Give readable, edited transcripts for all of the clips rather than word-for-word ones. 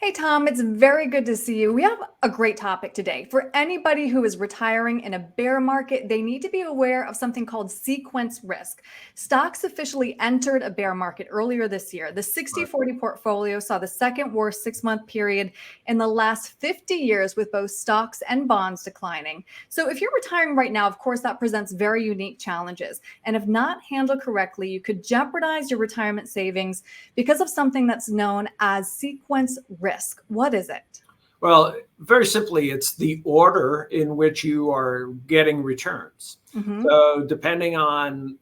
Hey, Tom, it's very good to see you. We have a great topic today. For anybody who is retiring in a bear market, they need to be aware of something called sequence risk. Stocks officially entered a bear market earlier this year. The 60/40 portfolio saw the second worst 6-month period in the last 50 years, with both stocks and bonds declining. So, if you're retiring right now, of course, that presents very unique challenges. And if not handled correctly, you could jeopardize your retirement savings because of something that's known as sequence risk. What is it? Well, very simply, it's the order in which you are getting returns. Hmm. So, depending on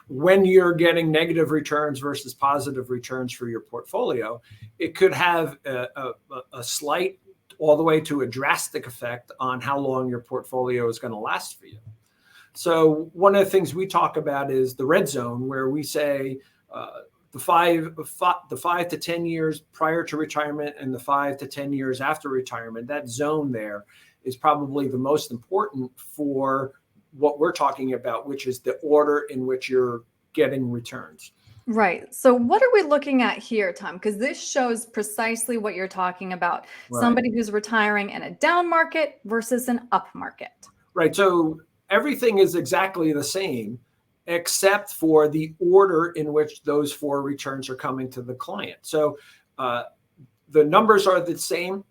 when you're getting negative returns versus positive returns for your portfolio, it could have a slight all the way to a drastic effect on how long your portfolio is going to last for you. So, one of the things we talk about is the red zone, where we say the 5 to 10 years prior to retirement and the 5 to 10 years after retirement, that zone there is probably the most important for what we're talking about, which is the order in which you're getting returns. Right. So, what are we looking at here, Tom? Because this shows precisely what you're talking about. Right. Somebody who's retiring in a down market versus an up market. Right. So everything is exactly the same, except for the order in which those four returns are coming to the client. So the numbers are the same.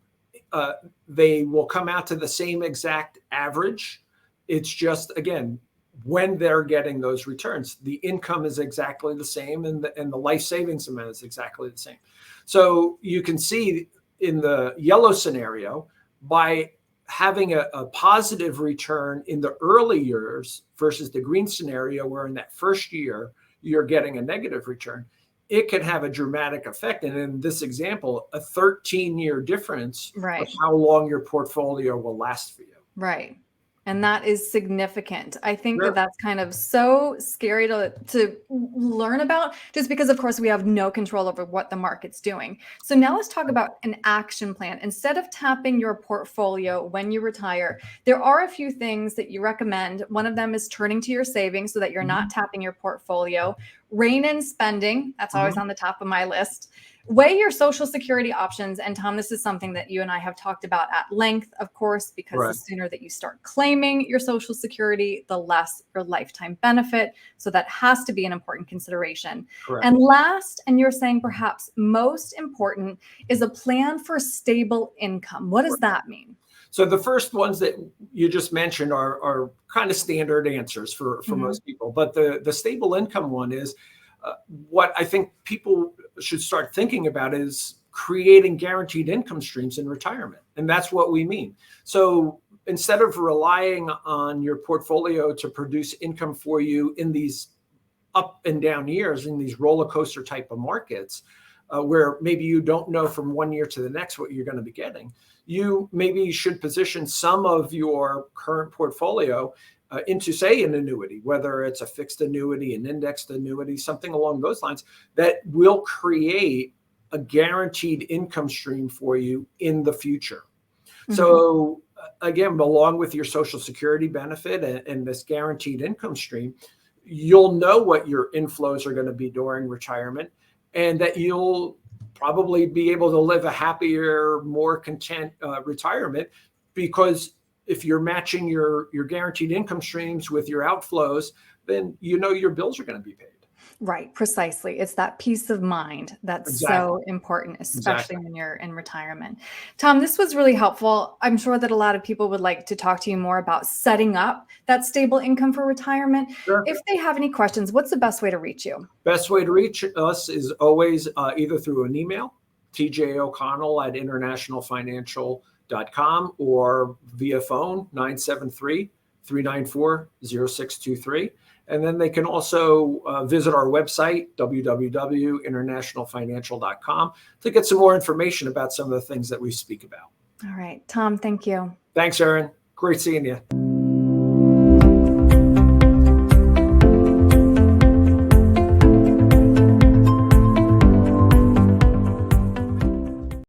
They will come out to the same exact average. It's just, again, when they're getting those returns, the income is exactly the same, and the life savings amount is exactly the same. So you can see in the yellow scenario, by having a positive return in the early years versus the green scenario, where in that first year you're getting a negative return, it can have a dramatic effect. And in this example, a 13-year difference of Right. how long your portfolio will last for you. Right. And that is significant. I think that Sure. that's kind of so scary to learn about, just because, of course, we have no control over what the market's doing. So now let's talk about an action plan. Instead of tapping your portfolio when you retire, there are a few things that you recommend. One of them is turning to your savings so that you're not Mhm. tapping your portfolio. Rein in spending. That's always Mhm. on the top of my list. Weigh your Social Security options. And Tom, this is something that you and I have talked about at length, of course, because the Right. sooner that you start claiming your Social Security, the less your lifetime benefit. So that has to be an important consideration. Correct. And last, and you're saying perhaps most important, is a plan for stable income. What does that mean? So the first ones that you just mentioned are kind of standard answers for Mhm. most people. But the stable income one is what I think people should start thinking about is creating guaranteed income streams in retirement. And that's what we mean. So instead of relying on your portfolio to produce income for you in these up and down years, in these roller coaster type of markets, where maybe you don't know from one year to the next what you're going to be getting, you maybe should position some of your current portfolio into, say, an annuity, whether it's a fixed annuity, an indexed annuity, something along those lines that will create a guaranteed income stream for you in the future. Mhm. So again, along with your Social Security benefit and this guaranteed income stream, you'll know what your inflows are going to be during retirement, and that you'll probably be able to live a happier, more content retirement, because if you're matching your guaranteed income streams with your outflows, then you know your bills are going to be paid. Right, precisely. It's that peace of mind that's Exactly. so important, especially Exactly. when you're in retirement. Tom, this was really helpful. I'm sure that a lot of people would like to talk to you more about setting up that stable income for retirement. Sure. If they have any questions, what's the best way to reach you? Best way to reach us is always either through an email, tjoconnell@internationalfinancial.com, or via phone, 973-394-0623. And then they can also visit our website, www.internationalfinancial.com, to get some more information about some of the things that we speak about. All right, Tom, thank you. Thanks, Erin. Great seeing you.